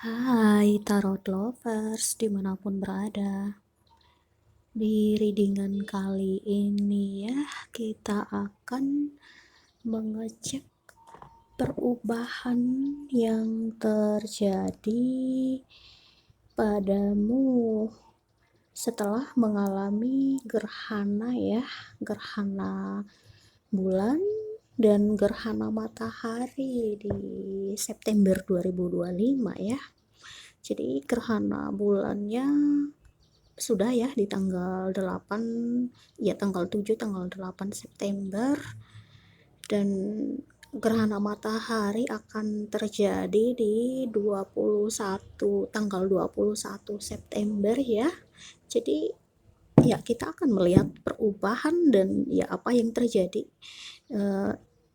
Hai Tarot Lovers dimanapun berada. Di readingan kali ini ya, kita akan mengecek perubahan yang terjadi padamu setelah mengalami gerhana ya, gerhana bulan dan gerhana matahari di September 2025 ya. Jadi gerhana bulannya sudah ya di tanggal 8 ya, tanggal 7 tanggal 8 September, dan gerhana matahari akan terjadi di 21 September ya. Jadi ya kita akan melihat perubahan dan ya apa yang terjadi.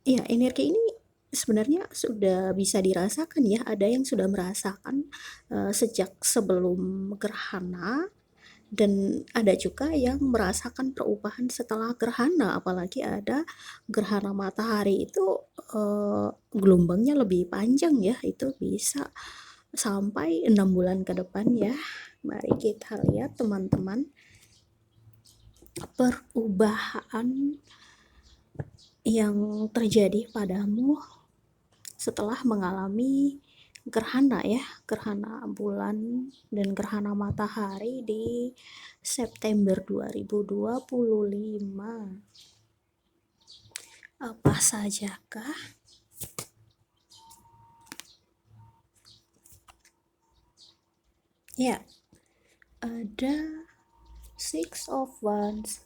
Ya energi ini sebenarnya sudah bisa dirasakan ya, ada yang sudah merasakan sejak sebelum gerhana, dan ada juga yang merasakan perubahan setelah gerhana, apalagi ada gerhana matahari itu gelombangnya lebih panjang ya, itu bisa sampai 6 bulan ke depan ya. Mari kita lihat teman-teman perubahan yang terjadi padamu setelah mengalami gerhana ya, gerhana bulan dan gerhana matahari di September 2025. Apa sajakah? Ya, ada Six of Wands,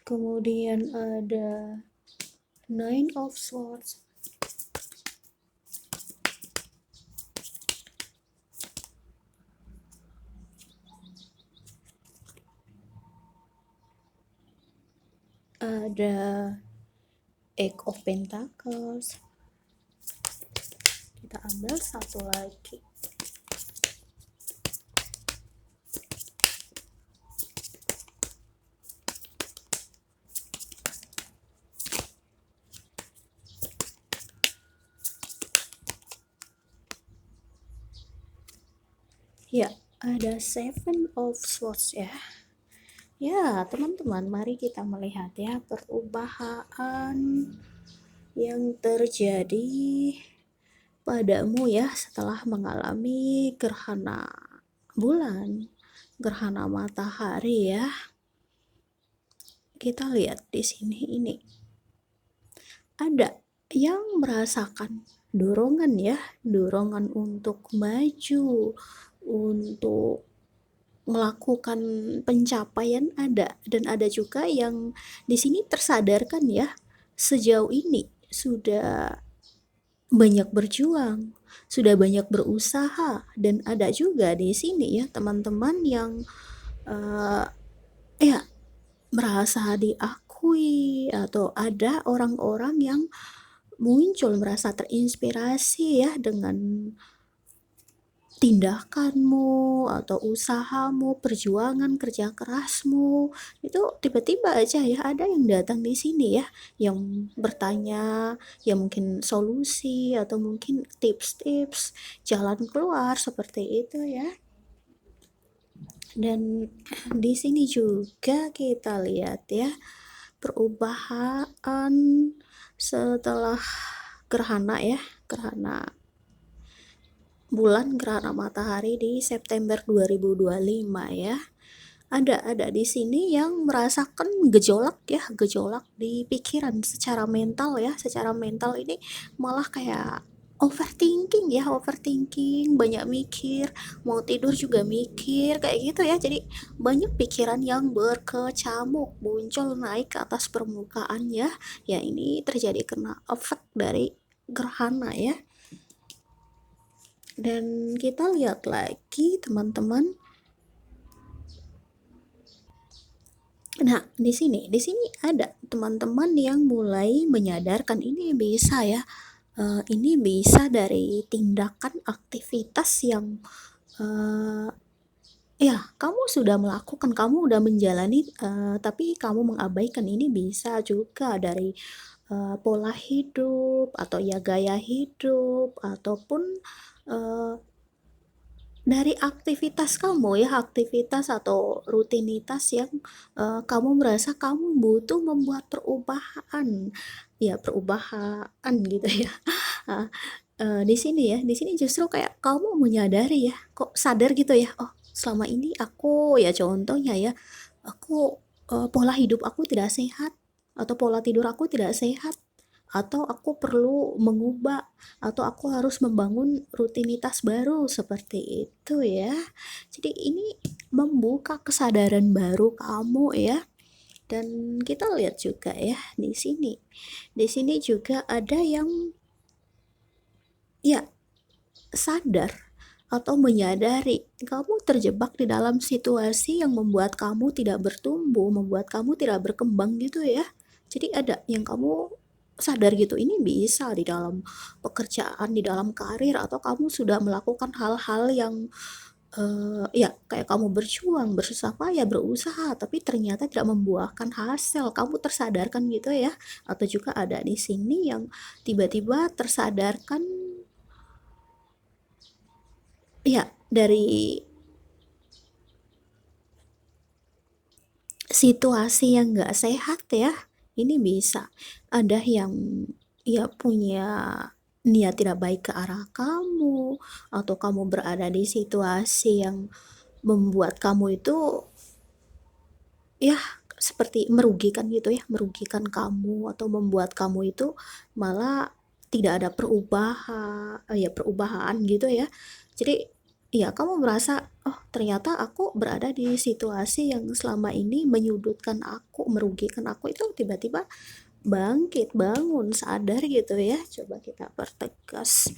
kemudian ada Nine of Swords, ada Eight of Pentacles. Kita ambil satu lagi. Ya, ada Seven of Swords ya. Ya, teman-teman, mari kita melihat ya perubahan yang terjadi padamu ya setelah mengalami gerhana bulan, gerhana matahari ya. Kita lihat di sini, ini ada yang merasakan dorongan ya, dorongan untuk maju, untuk melakukan pencapaian ada, dan ada juga yang di sini tersadarkan ya, sejauh ini sudah banyak berjuang, sudah banyak berusaha, dan ada juga di sini ya teman-teman yang ya merasa diakui, atau ada orang-orang yang muncul merasa terinspirasi ya dengan tindakanmu atau usahamu, perjuangan kerja kerasmu. Itu tiba-tiba aja ya ada yang datang di sini ya, yang bertanya, ya mungkin solusi atau mungkin tips-tips jalan keluar seperti itu ya. Dan di sini juga kita lihat ya perubahan setelah gerhana ya, gerhana bulan, gerhana matahari di September 2025 ya. Ada di sini yang merasakan gejolak ya, gejolak di pikiran secara mental ya. Secara mental ini malah kayak overthinking ya, overthinking, banyak mikir, mau tidur juga mikir kayak gitu ya. Jadi banyak pikiran yang berkecamuk muncul naik ke atas permukaan ya. Ya ini terjadi karena efek dari gerhana ya. Dan kita lihat lagi teman-teman. Nah, di sini ada teman-teman yang mulai menyadarkan ini bisa ya. Ini bisa dari tindakan aktivitas yang ya kamu sudah melakukan, kamu udah menjalani, tapi kamu mengabaikan. Ini bisa juga dari, pola hidup atau ya gaya hidup ataupun, eee, dari aktivitas kamu ya, aktivitas atau rutinitas yang, kamu merasa kamu butuh membuat perubahan. Ya perubahan gitu ya. Heeh, di sini ya, di sini justru kayak kamu menyadari ya, kok sadar gitu ya, "Oh selama ini aku," ya contohnya ya, "aku, pola hidup aku tidak sehat, atau pola tidur aku tidak sehat, atau aku perlu mengubah, atau aku harus membangun rutinitas baru," seperti itu ya. Jadi ini membuka kesadaran baru kamu ya, dan kita lihat juga ya di sini. Di sini juga ada yang ya sadar atau menyadari kamu terjebak di dalam situasi yang membuat kamu tidak bertumbuh, membuat kamu tidak berkembang gitu ya. Jadi ada yang kamu sadar gitu, ini bisa di dalam pekerjaan, di dalam karir, atau kamu sudah melakukan hal-hal yang ya kayak kamu berjuang, bersusah payah, berusaha, tapi ternyata tidak membuahkan hasil, kamu tersadarkan gitu ya. Atau juga ada di sini yang tiba-tiba tersadarkan ya dari situasi yang nggak sehat ya, ini bisa. Ada yang ya punya niat tidak baik ke arah kamu, atau kamu berada di situasi yang membuat kamu itu ya seperti merugikan gitu ya, merugikan kamu atau membuat kamu itu malah tidak ada perubahan gitu ya. Jadi ya kamu merasa, "Oh ternyata aku berada di situasi yang selama ini menyudutkan aku, merugikan aku," itu tiba-tiba bangkit, bangun, sadar gitu ya. Coba kita pertegas.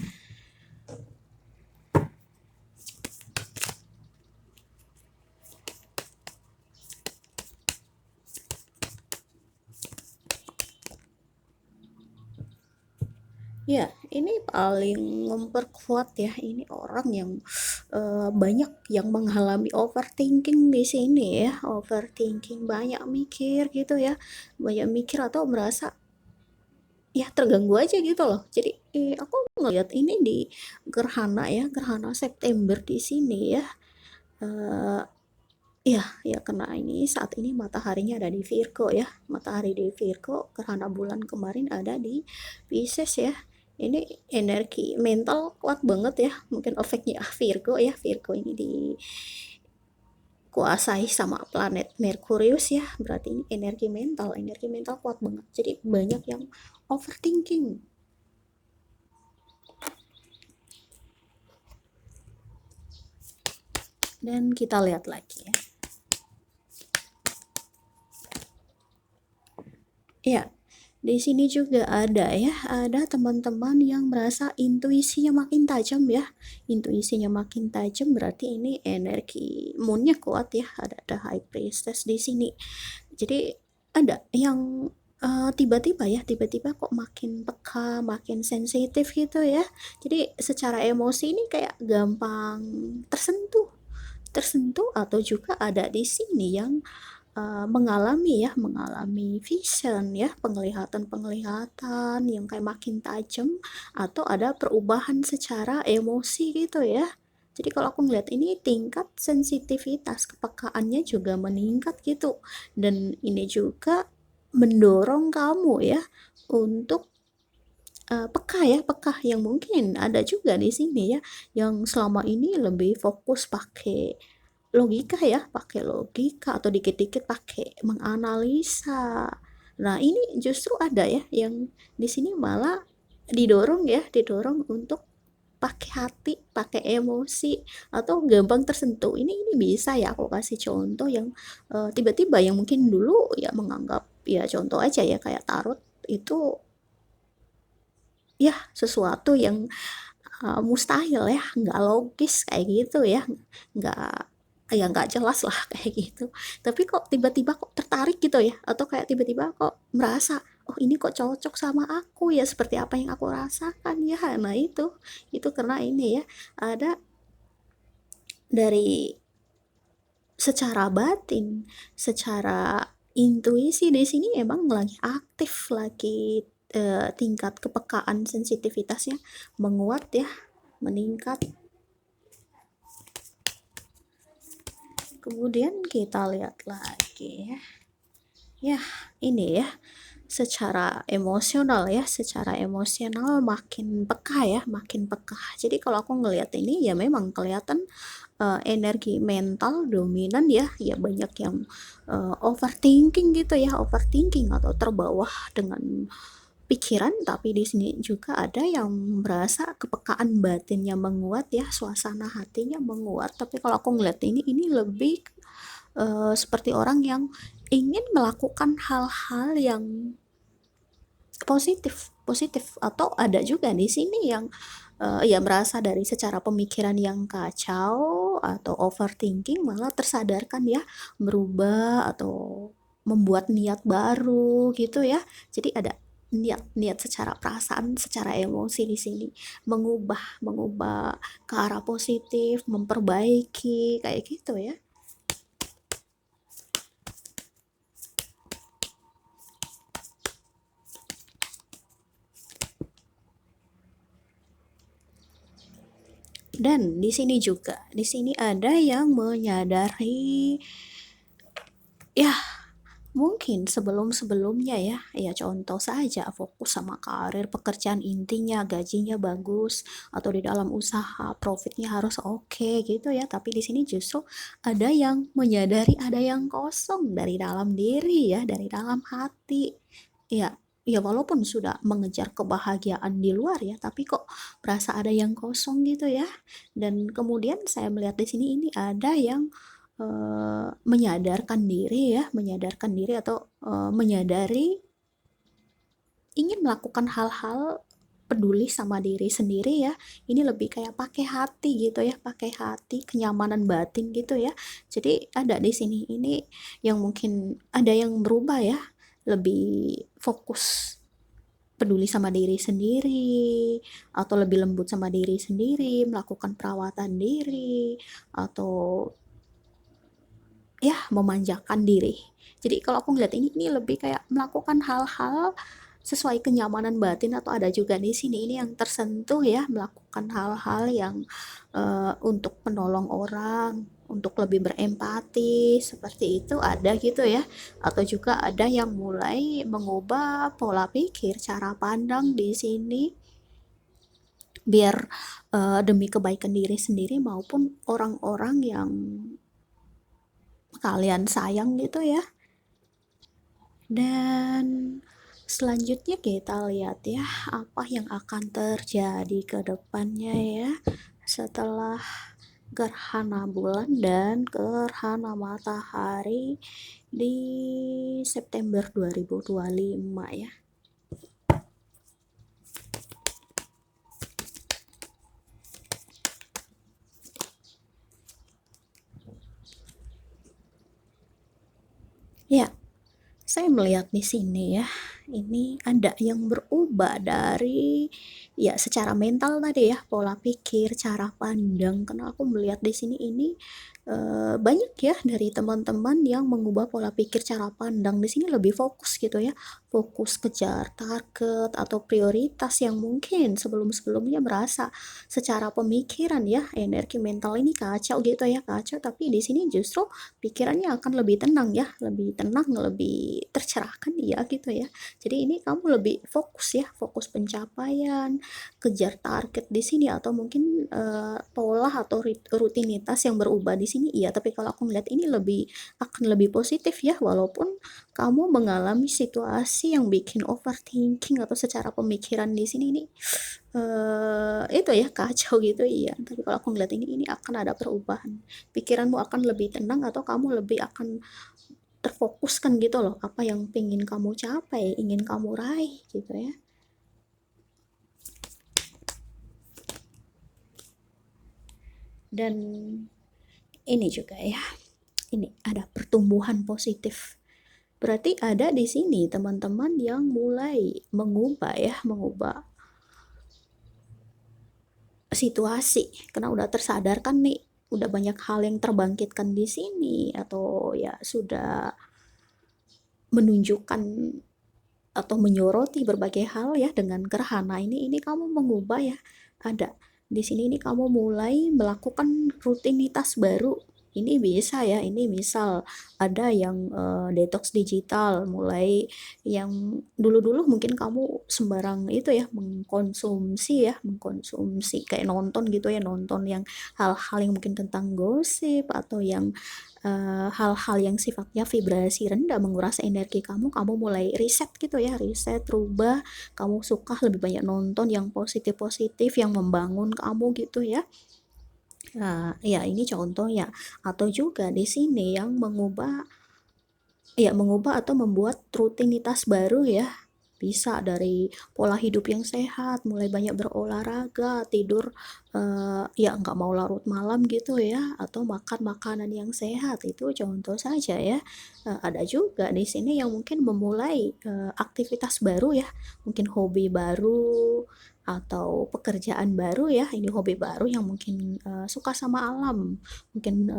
Ya, ini paling memperkuat ya, ini orang yang, banyak yang mengalami overthinking di sini ya, overthinking, banyak mikir gitu ya, banyak mikir atau merasa ya terganggu aja gitu loh. Jadi, aku ngelihat ini di gerhana ya, gerhana September di sini ya, eee, iya ya karena ini saat ini mataharinya ada di Virgo ya, matahari di Virgo, gerhana bulan kemarin ada di Pisces ya. Ini energi mental kuat banget ya, mungkin efeknya Virgo ya, Virgo ini dikuasai sama planet Merkurius ya, berarti ini energi mental kuat banget. Jadi banyak yang overthinking. Dan kita lihat lagi ya. Ya, di sini juga ada ya, ada teman-teman yang merasa intuisinya makin tajam ya. Intuisinya makin tajam berarti ini energi moon-nya kuat ya, ada High Priestess di sini. Jadi ada yang, tiba-tiba ya, tiba-tiba kok makin peka, makin sensitif gitu ya. Jadi secara emosi ini kayak gampang tersentuh tersentuh atau juga ada di sini yang mengalami vision ya, penglihatan-penglihatan yang kayak makin tajam atau ada perubahan secara emosi gitu ya. Jadi kalau aku ngeliat ini tingkat sensitivitas, kepekaannya juga meningkat gitu. Dan ini juga mendorong kamu ya untuk peka ya, peka yang mungkin ada juga di sini ya, yang selama ini lebih fokus pakai logika ya, pakai logika atau dikit-dikit pakai menganalisa. Nah, ini justru ada ya yang di sini malah didorong ya, didorong untuk pakai hati, pakai emosi atau gampang tersentuh. Ini bisa ya aku kasih contoh yang tiba-tiba yang mungkin dulu ya menganggap ya contoh aja ya kayak tarot itu ya sesuatu yang mustahil ya, nggak logis kayak gitu ya, nggak ya nggak jelas lah kayak gitu. Tapi kok tiba-tiba kok tertarik gitu ya, atau kayak tiba-tiba kok merasa, "Oh ini kok cocok sama aku ya, seperti apa yang aku rasakan ya." Nah itu karena ini ya, ada dari secara batin, secara intuisi di sini emang lagi aktif, lagi tingkat kepekaan sensitivitasnya menguat ya, meningkat. Kemudian kita lihat lagi ya. Ya, ini ya, secara emosional ya, secara emosional makin peka ya, makin peka. Jadi kalau aku ngelihat ini ya memang kelihatan energi mental dominan ya, ya banyak yang overthinking gitu ya, overthinking atau terbawa dengan pikiran, tapi di sini juga ada yang merasa kepekaan batinnya menguat ya, suasana hatinya menguat. Tapi kalau aku ngeliat ini lebih seperti orang yang ingin melakukan hal-hal yang positif positif atau ada juga di sini yang ya merasa dari secara pemikiran yang kacau atau overthinking malah tersadarkan ya, merubah atau membuat niat baru gitu ya. Jadi ada niat secara perasaan, secara emosi di sini mengubah mengubah ke arah positif, memperbaiki kayak gitu ya. Dan di sini juga, di sini ada yang menyadari ya mungkin sebelum-sebelumnya ya, ya contoh saja fokus sama karir, pekerjaan intinya, gajinya bagus, atau di dalam usaha profitnya harus oke gitu ya. Tapi di sini justru ada yang menyadari ada yang kosong dari dalam diri ya, dari dalam hati. Ya, ya walaupun sudah mengejar kebahagiaan di luar ya, tapi kok berasa ada yang kosong gitu ya. Dan kemudian saya melihat di sini ini ada yang menyadarkan diri atau menyadari ingin melakukan hal-hal peduli sama diri sendiri ya. Ini lebih kayak pakai hati gitu ya, pakai hati, kenyamanan batin gitu ya. Jadi ada di sini ini yang mungkin ada yang berubah ya, lebih fokus peduli sama diri sendiri atau lebih lembut sama diri sendiri, melakukan perawatan diri atau ya memanjakan diri. Jadi kalau aku ngeliat ini lebih kayak melakukan hal-hal sesuai kenyamanan batin atau ada juga di sini ini yang tersentuh ya melakukan hal-hal yang untuk menolong orang, untuk lebih berempati seperti itu ada gitu ya. Atau juga ada yang mulai mengubah pola pikir, cara pandang di sini biar demi kebaikan diri sendiri maupun orang-orang yang kalian sayang gitu ya. Dan selanjutnya kita lihat ya apa yang akan terjadi ke depannya ya setelah gerhana bulan dan gerhana matahari di September 2025 ya. Ya, saya melihat di sini ya, ini ada yang berubah dari ya secara mental tadi ya, pola pikir, cara pandang. Karena aku melihat di sini ini banyak ya dari teman-teman yang mengubah pola pikir, cara pandang di sini lebih fokus gitu ya, fokus kejar target atau prioritas yang mungkin sebelum-sebelumnya merasa secara pemikiran ya energi mental ini kacau gitu ya, kacau. Tapi di sini justru pikirannya akan lebih tenang ya, lebih tenang, lebih tercerahkan ya gitu ya. Jadi ini kamu lebih fokus ya, fokus pencapaian, kejar target di sini atau mungkin pola atau rutinitas yang berubah di sini iya, tapi kalau aku melihat ini akan lebih positif ya walaupun kamu mengalami situasi yang bikin overthinking atau secara pemikiran di sini ini itu ya kacau gitu iya. Tapi kalau aku ngeliat ini akan ada perubahan. Pikiranmu akan lebih tenang atau kamu lebih akan terfokuskan gitu loh apa yang pengen kamu capai, ingin kamu raih gitu ya. Dan ini juga ya, ini ada pertumbuhan positif. Berarti ada di sini teman-teman yang mulai mengubah ya, mengubah situasi karena udah tersadarkan nih udah banyak hal yang terbangkitkan di sini atau ya sudah menunjukkan atau menyoroti berbagai hal ya dengan gerhana ini kamu mengubah ya, ada di sini ini kamu mulai melakukan rutinitas baru. Ini bisa ya, ini misal ada yang detox digital, mulai yang dulu-dulu mungkin kamu sembarang itu ya mengkonsumsi kayak nonton gitu ya, nonton yang hal-hal yang mungkin tentang gosip atau yang hal-hal yang sifatnya vibrasi rendah menguras energi kamu mulai riset gitu ya, riset, rubah, kamu suka lebih banyak nonton yang positif-positif, yang membangun kamu gitu ya. Nah, ya ini contoh ya. Atau juga di sini yang mengubah atau membuat rutinitas baru ya. Bisa dari pola hidup yang sehat, mulai banyak berolahraga, tidur ya nggak mau larut malam gitu ya, atau makan makanan yang sehat itu contoh saja ya. Ada juga di sini yang mungkin memulai aktivitas baru ya, mungkin hobi baru atau pekerjaan baru ya. Ini hobi baru yang mungkin suka sama alam, mungkin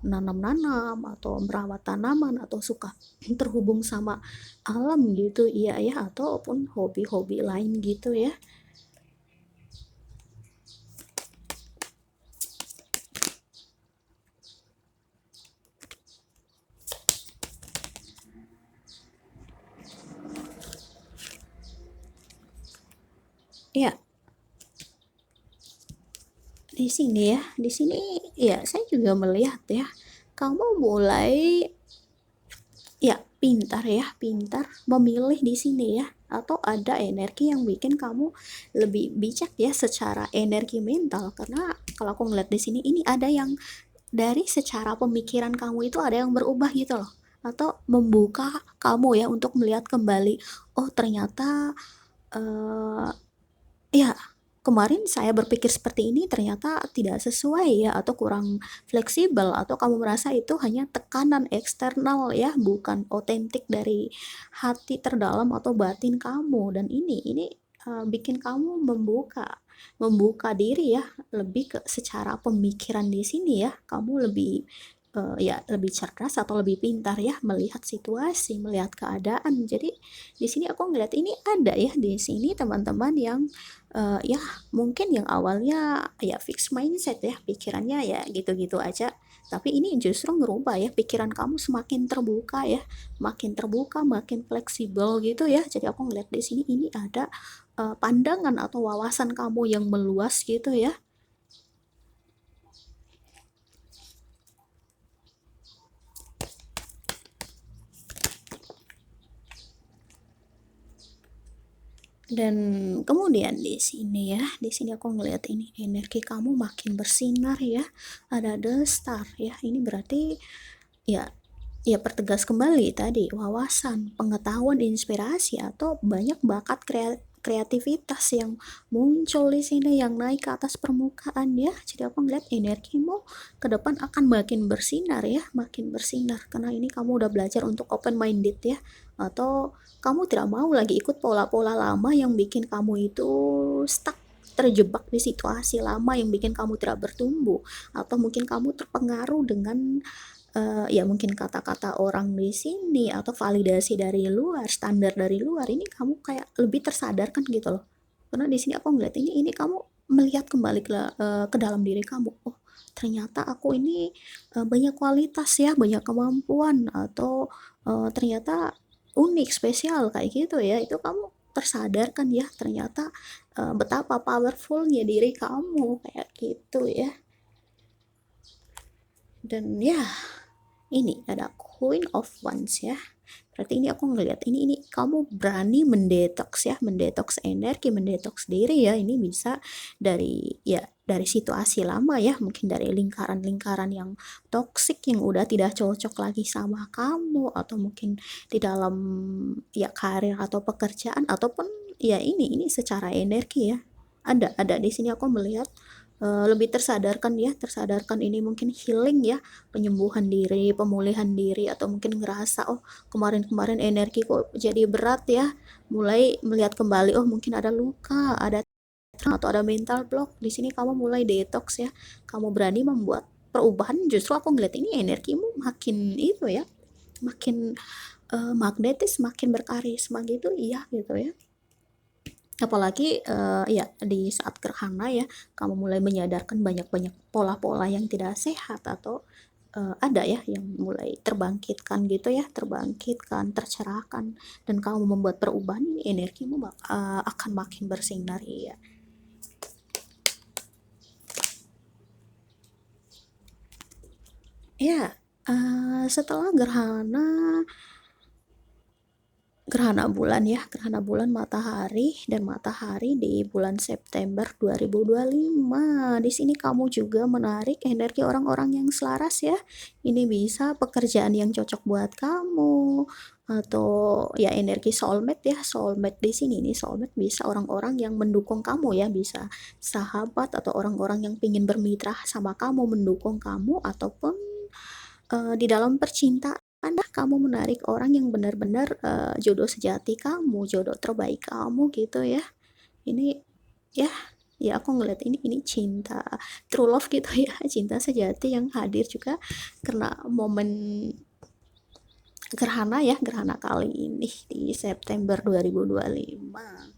nanam-nanam atau merawat tanaman atau suka terhubung sama alam gitu, iya ya, ataupun hobi-hobi lain gitu ya. Iya, di sini ya, di sini ya saya juga melihat ya, kamu mulai ya pintar memilih di sini ya, atau ada energi yang bikin kamu lebih bijak ya secara energi mental, karena kalau aku ngeliat di sini ini ada yang dari secara pemikiran kamu itu ada yang berubah gitu loh, atau membuka kamu ya untuk melihat kembali, oh ternyata eh, ya kemarin saya berpikir seperti ini ternyata tidak sesuai ya, atau kurang fleksibel, atau kamu merasa itu hanya tekanan eksternal ya, bukan otentik dari hati terdalam atau batin kamu. Dan ini bikin kamu membuka membuka diri ya, lebih ke secara pemikiran di sini ya, kamu lebih ya lebih cerdas atau lebih pintar ya melihat situasi, melihat keadaan. Jadi di sini aku ngeliat ini ada ya di sini teman-teman yang ya mungkin yang awalnya ya fix mindset ya, pikirannya ya gitu-gitu aja, tapi ini justru ngerubah ya, pikiran kamu semakin terbuka ya, makin terbuka, makin fleksibel gitu ya. Jadi aku ngeliat di sini ini ada pandangan atau wawasan kamu yang meluas gitu ya. Dan kemudian di sini ya, di sini aku ngelihat ini energi kamu makin bersinar ya. Ada the star ya. Ini berarti ya ya pertegas kembali tadi wawasan, pengetahuan, inspirasi atau banyak bakat kreativitas yang muncul di sini yang naik ke atas permukaan ya. Jadi aku ngeliat energimu ke depan akan makin bersinar ya, makin bersinar karena ini kamu udah belajar untuk open minded ya, atau kamu tidak mau lagi ikut pola-pola lama yang bikin kamu itu stuck, terjebak di situasi lama yang bikin kamu tidak bertumbuh, atau mungkin kamu terpengaruh dengan ya mungkin kata-kata orang di sini atau validasi dari luar, standar dari luar, ini kamu kayak lebih tersadarkan gitu loh. Karena di sini aku ngeliat ini kamu melihat kembali ke dalam diri kamu. Oh, ternyata aku ini banyak kualitas ya, banyak kemampuan, atau ternyata unik, spesial kayak gitu ya. Itu kamu tersadarkan ya, ternyata betapa powerfulnya diri kamu kayak gitu ya. Dan ya ini ada Queen of Wands ya, berarti ini aku ngelihat ini kamu berani mendetoks ya, mendetoks energi, mendetoks diri ya. Ini bisa dari ya dari situasi lama ya, mungkin dari lingkaran-lingkaran yang toksik yang udah tidak cocok lagi sama kamu, atau mungkin di dalam ya karir atau pekerjaan, ataupun ya ini secara energi ya. Ada di sini aku melihat lebih tersadarkan ya, tersadarkan ini mungkin healing ya, penyembuhan diri, pemulihan diri, atau mungkin ngerasa oh kemarin-kemarin energi kok jadi berat ya, mulai melihat kembali oh mungkin ada luka, ada trauma, atau ada mental block. Di sini kamu mulai detox ya, kamu berani membuat perubahan, justru aku ngeliat ini energimu makin itu ya, makin magnetis, makin berkarisma gitu, iya gitu ya. Apalagi ya di saat gerhana ya, kamu mulai menyadarkan banyak-banyak pola-pola yang tidak sehat, atau ada ya yang mulai terbangkitkan gitu ya, terbangkitkan, tercerahkan, dan kamu membuat perubahan, ini energimu akan makin bersinar ya. Ya, setelah gerhana bulan ya, gerhana bulan matahari dan matahari di bulan September 2025. Di sini kamu juga menarik energi orang-orang yang selaras ya. Ini bisa pekerjaan yang cocok buat kamu, atau ya energi soulmate ya. Soulmate di sini nih, soulmate bisa orang-orang yang mendukung kamu ya, bisa sahabat atau orang-orang yang ingin bermitra sama kamu, mendukung kamu, ataupun di dalam percintaan kamu menarik orang yang benar-benar jodoh sejati kamu, jodoh terbaik kamu gitu ya. Ini ya, ya aku ngeliat ini cinta true love gitu ya, cinta sejati yang hadir juga karena momen gerhana ya, gerhana kali ini di September 2025.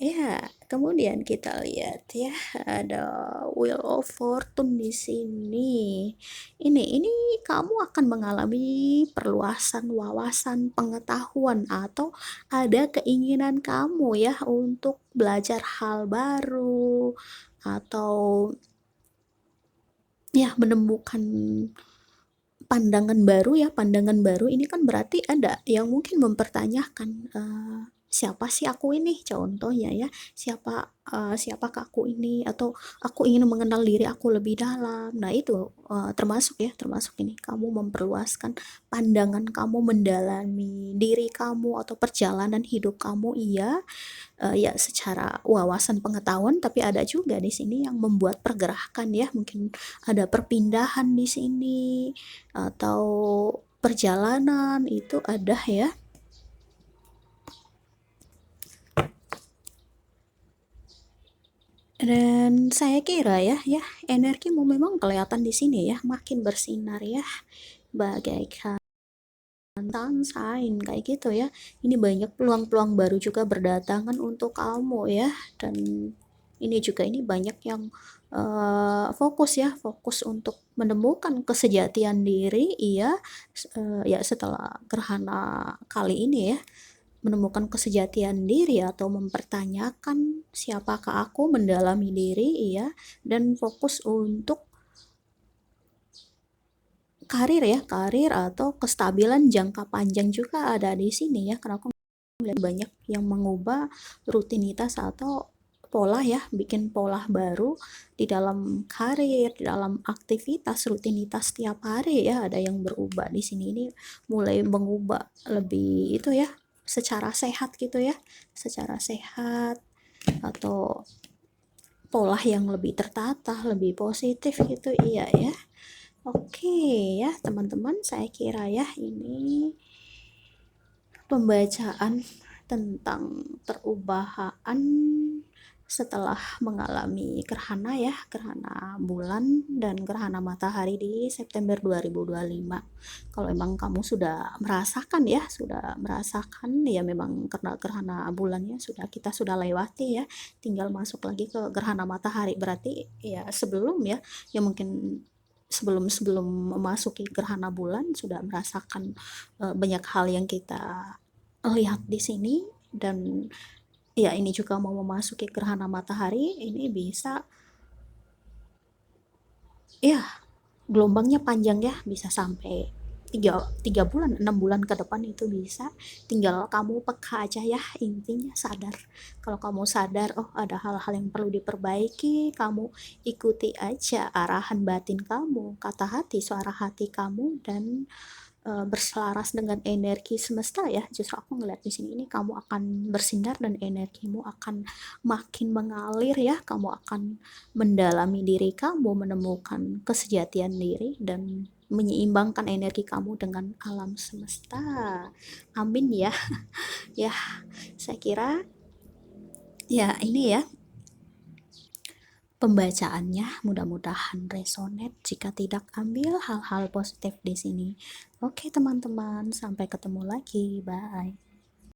Ya, kemudian kita lihat ya, ada Wheel of Fortune di sini. Ini kamu akan mengalami perluasan wawasan pengetahuan, atau ada keinginan kamu ya untuk belajar hal baru, atau ya menemukan pandangan baru ya, pandangan baru ini kan berarti ada yang mungkin mempertanyakan, siapa sih aku ini? Contohnya ya, siapakah aku ini? Atau aku ingin mengenal diri aku lebih dalam. Nah itu, termasuk ya, termasuk ini kamu memperluaskan pandangan kamu, mendalami diri kamu atau perjalanan hidup kamu, iya. Ya secara wawasan pengetahuan, tapi ada juga di sini yang membuat pergerakan ya, mungkin ada perpindahan di sini, atau perjalanan itu ada ya. Dan saya kira ya energimu memang kelihatan di sini ya, makin bersinar ya, bagaikan sunshine kayak gitu ya. Ini banyak peluang-peluang baru juga berdatangan untuk kamu ya. Dan ini juga, ini banyak yang fokus ya, fokus untuk menemukan kesejatian diri, iya. Ya setelah gerhana kali ini ya, menemukan kesejatian diri atau mempertanyakan siapakah aku, mendalami diri, iya. Dan fokus untuk karir ya, karir atau kestabilan jangka panjang juga ada di sini ya, karena aku melihat banyak yang mengubah rutinitas atau pola ya, bikin pola baru di dalam karir, di dalam aktivitas, rutinitas tiap hari ya, ada yang berubah di sini. Ini mulai mengubah lebih itu ya, secara sehat gitu ya, secara sehat, atau pola yang lebih tertata, lebih positif gitu, iya ya. Oke ya teman-teman, saya kira ya ini pembacaan tentang perubahan setelah mengalami gerhana ya, gerhana bulan dan gerhana matahari di September 2025. Kalau emang kamu sudah merasakan ya, ya memang karena gerhana bulannya kita sudah lewati ya, tinggal masuk lagi ke gerhana matahari. Berarti ya sebelum ya mungkin sebelum sebelum memasuki gerhana bulan sudah merasakan banyak hal yang kita lihat di sini. Dan ya ini juga mau memasuki gerhana matahari, ini bisa ya gelombangnya panjang ya, bisa sampai 3 bulan, 6 bulan ke depan itu bisa. Tinggal kamu peka aja ya, intinya sadar. Kalau kamu sadar, oh ada hal-hal yang perlu diperbaiki, kamu ikuti aja arahan batin kamu, kata hati, suara hati kamu, dan berselaras dengan energi semesta ya. Justru aku ngeliat di sini, ini kamu akan bersinar dan energimu akan makin mengalir ya. Kamu akan mendalami diri kamu, menemukan kesejatian diri, dan menyeimbangkan energi kamu dengan alam semesta. Amin ya. Ya, saya kira Ya, ini ya pembacaannya, mudah-mudahan resonate. Jika tidak, ambil hal-hal positif di sini. Oke, teman-teman, sampai ketemu lagi. Bye.